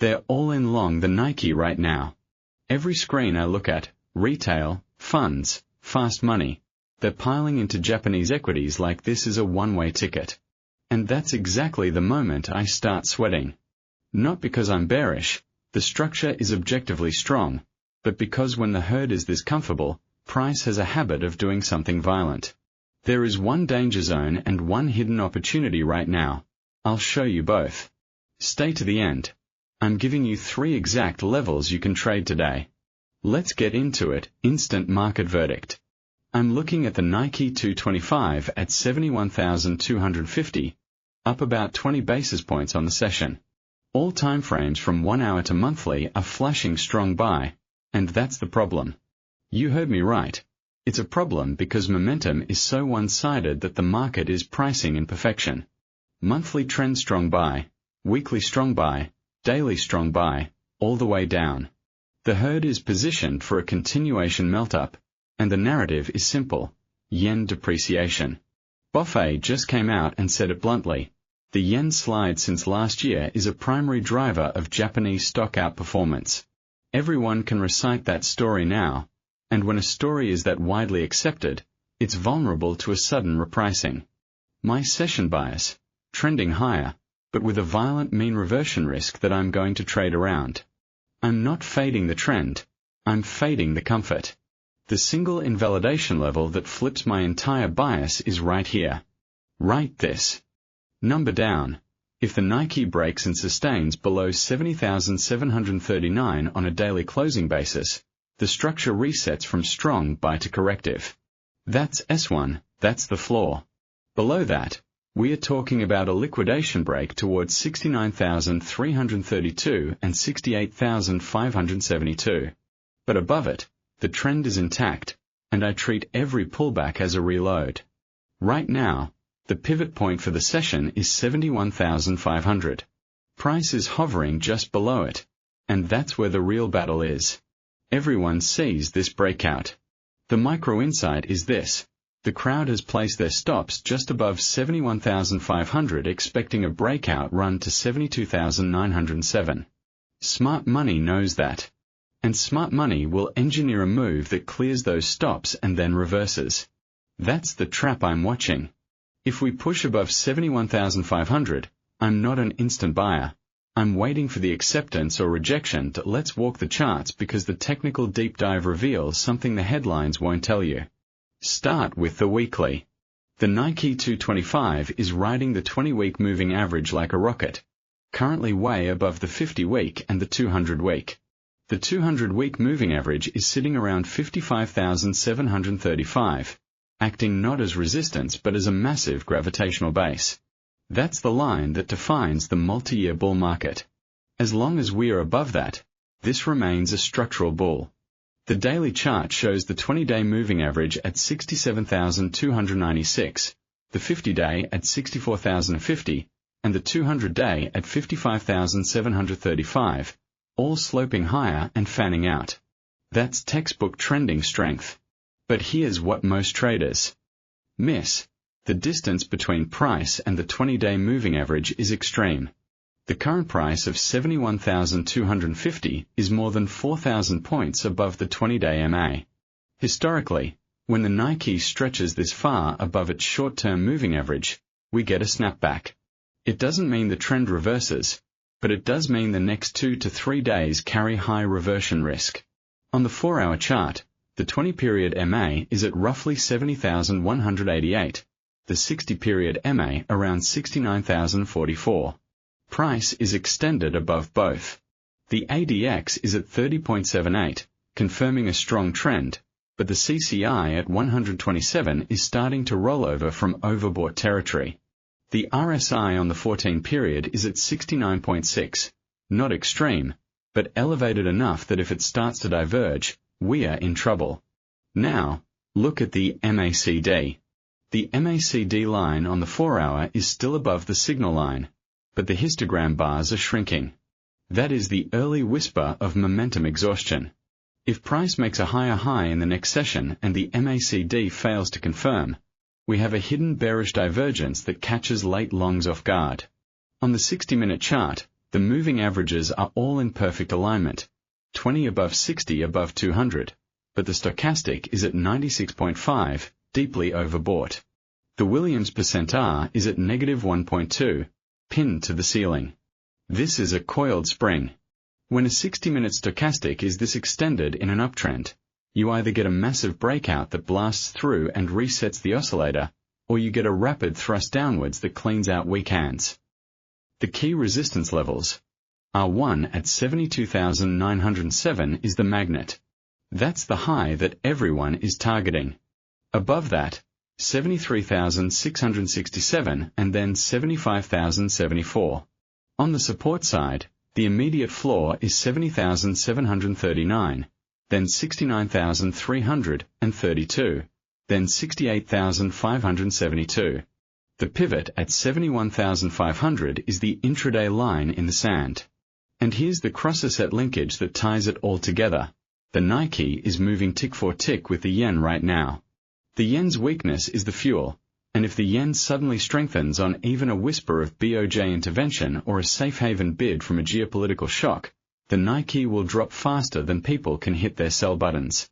They're all in long the Nikkei right now. Every screen I look at, retail, funds, fast money, they're piling into Japanese equities like this is a one-way ticket. And that's exactly the moment I start sweating. Not because I'm bearish, the structure is objectively strong, but because when the herd is this comfortable, price has a habit of doing something violent. There is one danger zone and one hidden opportunity right now. I'll show you both. Stay to the end. I'm giving you 3 exact levels you can trade today. Let's get into it. Instant market verdict. I'm looking at the Nikkei 225 at 71,250, up about 20 basis points on the session. All time frames from 1 hour to monthly are flashing strong buy, and that's the problem. You heard me right. It's a problem because momentum is so one-sided that the market is pricing in perfection. Monthly trend strong buy, weekly strong buy, daily strong buy, all the way down. The herd is positioned for a continuation melt-up, and the narrative is simple: yen depreciation. BofA just came out and said it bluntly. The yen slide since last year is a primary driver of Japanese stock outperformance. Everyone can recite that story now, and when a story is that widely accepted, it's vulnerable to a sudden repricing. My session bias, trending higher, but with a violent mean reversion risk that I'm going to trade around. I'm not fading the trend, I'm fading the comfort. The single invalidation level that flips my entire bias is right here. Write this. Number down. If the Nikkei breaks and sustains below 70,739 on a daily closing basis, the structure resets from strong buy to corrective. That's S1, that's the floor. Below that, we are talking about a liquidation break towards 69,332 and 68,572. But above it, the trend is intact, and I treat every pullback as a reload. Right now, the pivot point for the session is 71,500. Price is hovering just below it, and that's where the real battle is. Everyone sees this breakout. The micro insight is this: the crowd has placed their stops just above 71,500 expecting a breakout run to 72,907. Smart money knows that. And smart money will engineer a move that clears those stops and then reverses. That's the trap I'm watching. If we push above 71,500, I'm not an instant buyer. I'm waiting for the acceptance or rejection to let's walk the charts because the technical deep dive reveals something the headlines won't tell you. Start with the weekly. The Nikkei 225 is riding the 20-week moving average like a rocket, currently way above the 50-week and the 200-week. The 200-week moving average is sitting around 55,735. Acting not as resistance but as a massive gravitational base. That's the line that defines the multi-year bull market. As long as we are above that, this remains a structural bull. The daily chart shows the 20-day moving average at 67,296, the 50-day at 64,050, and the 200-day at 55,735, all sloping higher and fanning out. That's textbook trending strength. But here's what most traders miss. The distance between price and the 20-day moving average is extreme. The current price of 71,250 is more than 4,000 points above the 20-day MA. Historically, when the Nikkei stretches this far above its short-term moving average, we get a snapback. It doesn't mean the trend reverses, but it does mean the next 2 to 3 days carry high reversion risk. On the 4-hour chart, the 20-period MA is at roughly 70,188, the 60-period MA around 69,044. Price is extended above both. The ADX is at 30.78, confirming a strong trend, but the CCI at 127 is starting to roll over from overbought territory. The RSI on the 14-period is at 69.6, not extreme, but elevated enough that if it starts to diverge, we are in trouble. Now, look at the MACD. The MACD line on the 4-hour is still above the signal line, but the histogram bars are shrinking. That is the early whisper of momentum exhaustion. If price makes a higher high in the next session and the MACD fails to confirm, we have a hidden bearish divergence that catches late longs off guard. On the 60-minute chart, The moving averages are all in perfect alignment, 20 above 60 above 200, but the stochastic is at 96.5, deeply overbought. The Williams percent R is at negative 1.2, pinned to the ceiling. This is a coiled spring. When a 60-minute stochastic is this extended in an uptrend, you either get a massive breakout that blasts through and resets the oscillator, or you get a rapid thrust downwards that cleans out weak hands. The key resistance levels. R1 at 72,907 is the magnet. That's the high that everyone is targeting. Above that, 73,667 and then 75,074. On the support side, the immediate floor is 70,739, then 69,332, then 68,572. The pivot at 71,500 is the intraday line in the sand. And here's the cross-asset linkage that ties it all together. The Nikkei is moving tick for tick with the yen right now. The yen's weakness is the fuel, and if the yen suddenly strengthens on even a whisper of BOJ intervention or a safe haven bid from a geopolitical shock, the Nikkei will drop faster than people can hit their sell buttons.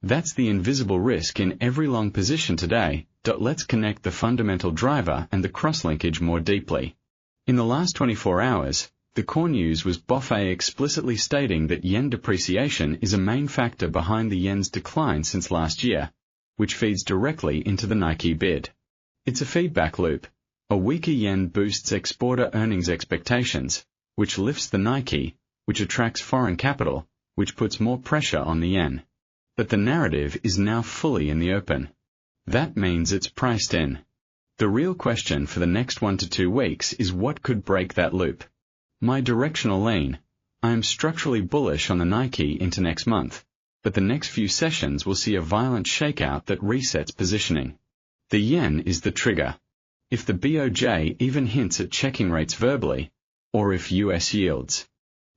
That's the invisible risk in every long position today. Let's connect the fundamental driver and the cross-linkage more deeply. In the last 24 hours, the core news was BofA explicitly stating that yen depreciation is a main factor behind the yen's decline since last year, which feeds directly into the Nikkei bid. It's a feedback loop. A weaker yen boosts exporter earnings expectations, which lifts the Nikkei, which attracts foreign capital, which puts more pressure on the yen. But the narrative is now fully in the open. That means it's priced in. The real question for the next 1 to 2 weeks is what could break that loop. My directional lean. I am structurally bullish on the Nikkei into next month, but the next few sessions will see a violent shakeout that resets positioning. The yen is the trigger. If the BOJ even hints at checking rates verbally, or if US yields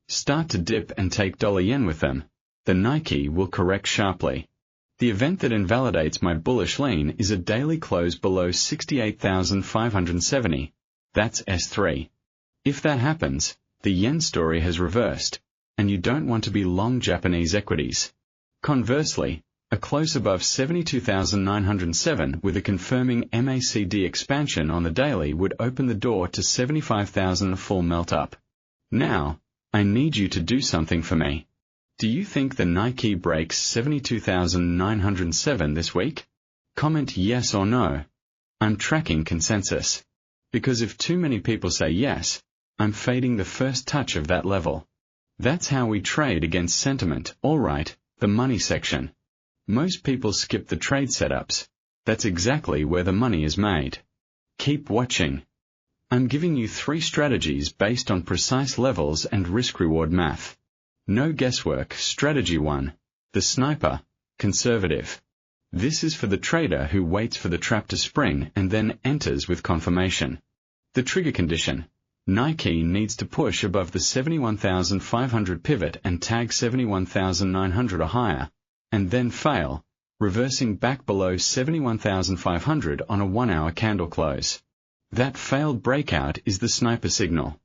start to dip and take dollar-yen with them, the Nikkei will correct sharply. The event that invalidates my bullish lean is a daily close below 68,570. That's S3. If that happens, the yen story has reversed, and you don't want to be long Japanese equities. Conversely, a close above 72,907 with a confirming MACD expansion on the daily would open the door to 75,000 full melt-up. Now, I need you to do something for me. Do you think the Nikkei breaks 72,907 this week? Comment yes or no. I'm tracking consensus. Because if too many people say yes, I'm fading the first touch of that level. That's how we trade against sentiment. Alright, the money section. Most people skip the trade setups. That's exactly where the money is made. Keep watching. I'm giving you 3 strategies based on precise levels and risk-reward math. No guesswork. Strategy 1. The sniper, conservative. This is for the trader who waits for the trap to spring and then enters with confirmation. The trigger condition. Nikkei needs to push above the 71,500 pivot and tag 71,900 or higher, and then fail, reversing back below 71,500 on a 1-hour candle close. That failed breakout is the sniper signal.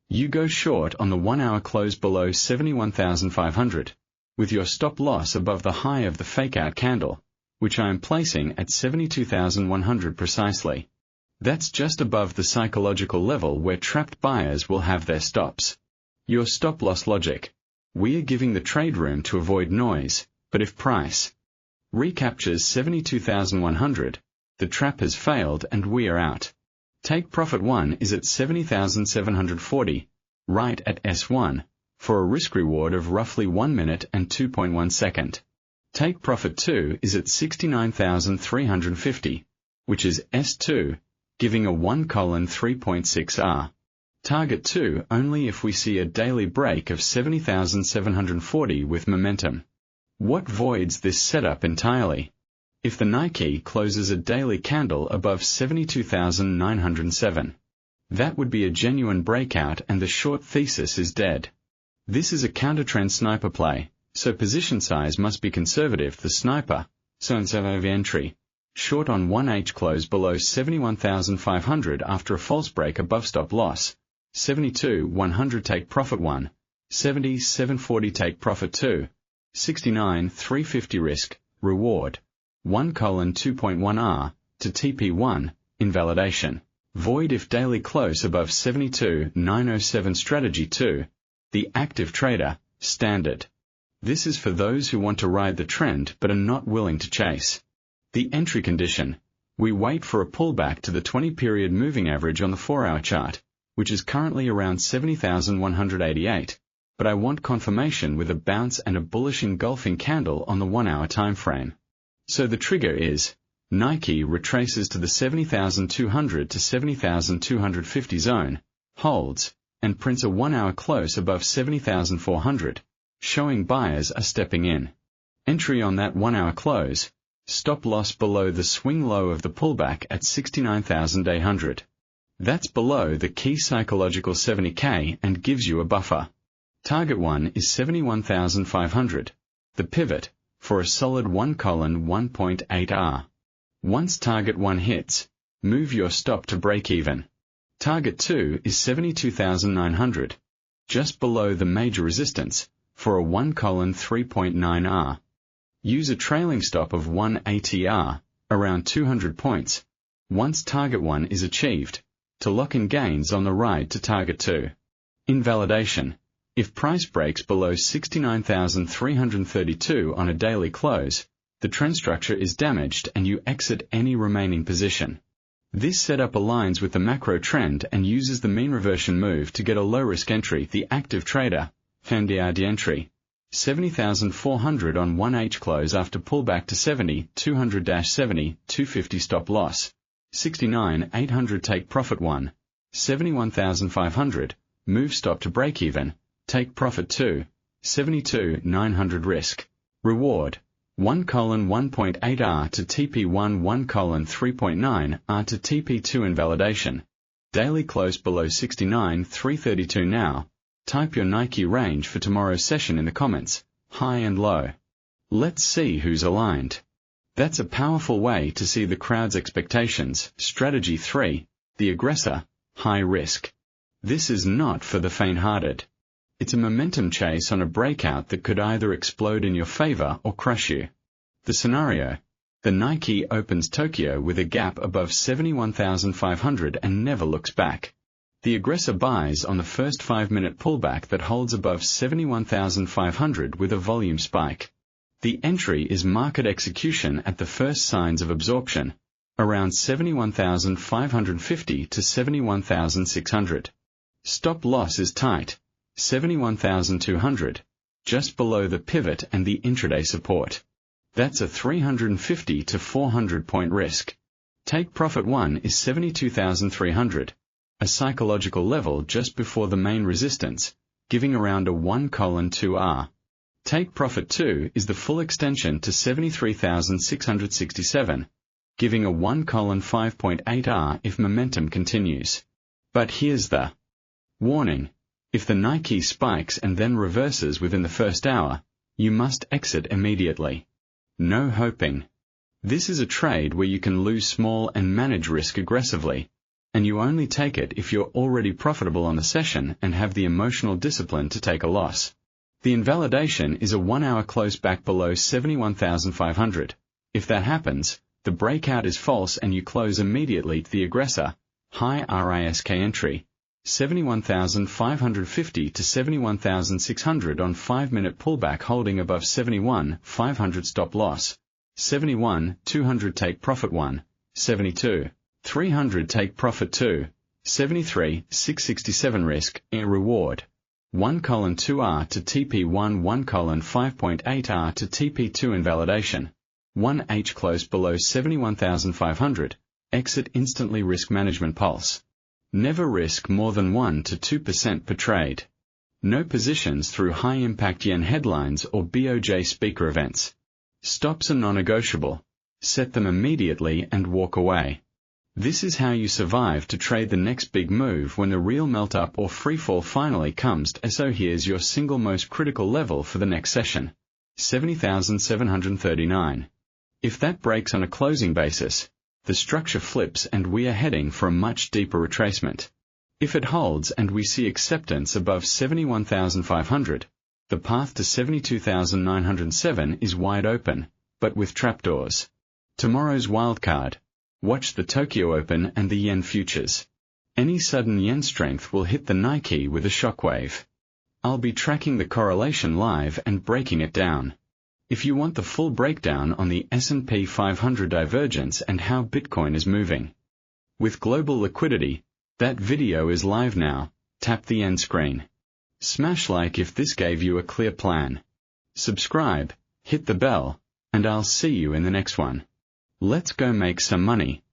You go short on the 1-hour close below 71,500, with your stop loss above the high of the fake-out candle, which I am placing at 72,100 precisely. That's just above the psychological level where trapped buyers will have their stops. Your stop-loss logic. We are giving the trade room to avoid noise, but if price recaptures 72,100, the trap has failed and we are out. Take profit 1 is at 70,740, right at S1, for a risk-reward of roughly 1 minute and 2.1 second. Take profit 2 is at 69,350, which is S2, giving a 1:3.6 R. Target 2 only if we see a daily break of 70,740 with momentum. What voids this setup entirely? If the Nikkei closes a daily candle above 72,907. That would be a genuine breakout and the short thesis is dead. This is a counter-trend sniper play, so position size must be conservative. The sniper, so instead of entry, short on 1H close below 71,500 after a false break above stop loss, 72 100 take profit 1, 70 740 take profit 2, 69 350 risk, reward, 1:2.1R, to TP1, invalidation, void if daily close above 72 907 strategy 2, the active trader, standard. This is for those who want to ride the trend but are not willing to chase. The entry condition. We wait for a pullback to the 20-period moving average on the 4-hour chart, which is currently around 70,188, but I want confirmation with a bounce and a bullish engulfing candle on the 1-hour time frame. So the trigger is, Nikkei retraces to the 70,200 to 70,250 zone, holds, and prints a 1-hour close above 70,400, showing buyers are stepping in. Entry on that 1-hour close, stop loss below the swing low of the pullback at 69,800. That's below the key psychological 70K and gives you a buffer. Target 1 is 71,500. The pivot, for a solid 1:1.8R. Once target 1 hits, move your stop to break even. Target 2 is 72,900, just below the major resistance, for a 1:3.9R. Use a trailing stop of 180R, around 200 points, once target 1 is achieved, to lock in gains on the ride to target 2. Invalidation. If price breaks below 69,332 on a daily close, the trend structure is damaged and you exit any remaining position. This setup aligns with the macro trend and uses the mean reversion move to get a low-risk entry. The active trader, the entry, 70,400 on 1H close after pullback to 70, 200-70, 250 stop loss, 69, 800 take profit 1, 71,500, move stop to break even, take profit 2, 72, 900 risk, reward, 1:1.8R to TP1 1:3.9R to TP2 invalidation, daily close below 69, 332 now. Type your Nikkei range for tomorrow's session in the comments, high and low. Let's see who's aligned. That's a powerful way to see the crowd's expectations. Strategy 3, the aggressor, high risk. This is not for the faint-hearted. It's a momentum chase on a breakout that could either explode in your favor or crush you. The scenario. The Nikkei opens Tokyo with a gap above 71,500 and never looks back. The aggressor buys on the first 5-minute pullback that holds above 71,500 with a volume spike. The entry is market execution at the first signs of absorption, around 71,550 to 71,600. Stop loss is tight, 71,200, just below the pivot and the intraday support. That's a 350 to 400 point risk. Take profit 1 is 72,300. A psychological level just before the main resistance, giving around a 1:2R. Take profit 2 is the full extension to 73,667, giving a 1:5.8R if momentum continues. But here's the warning. If the Nikkei spikes and then reverses within the first hour, you must exit immediately. No hoping. This is a trade where you can lose small and manage risk aggressively, and you only take it if you're already profitable on the session and have the emotional discipline to take a loss. The invalidation is a 1-hour close back below 71,500. If that happens, the breakout is false and you close immediately to the aggressor, high risk entry, 71,550 to 71,600 on 5-minute pullback holding above 71,500 stop loss, 71, 200 take profit 1, 72. 300 take profit 2, 73, 667 risk, reward, 1:2R to TP1 1:5.8R to TP2 invalidation, 1H close below 71,500, exit instantly risk management pulse. Never risk more than 1 to 2% per trade. No positions through high-impact yen headlines or BOJ speaker events. Stops are non-negotiable. Set them immediately and walk away. This is how you survive to trade the next big move when the real melt-up or freefall finally comes. So here's your single most critical level for the next session, 70,739. If that breaks on a closing basis, the structure flips and we are heading for a much deeper retracement. If it holds and we see acceptance above 71,500, the path to 72,907 is wide open, but with trapdoors. Tomorrow's wildcard. Watch the Tokyo Open and the yen futures. Any sudden yen strength will hit the Nikkei with a shockwave. I'll be tracking the correlation live and breaking it down. If you want the full breakdown on the S&P 500 divergence and how Bitcoin is moving. With global liquidity, that video is live now. Tap the end screen. Smash like if this gave you a clear plan. Subscribe, hit the bell, and I'll see you in the next one. Let's go make some money.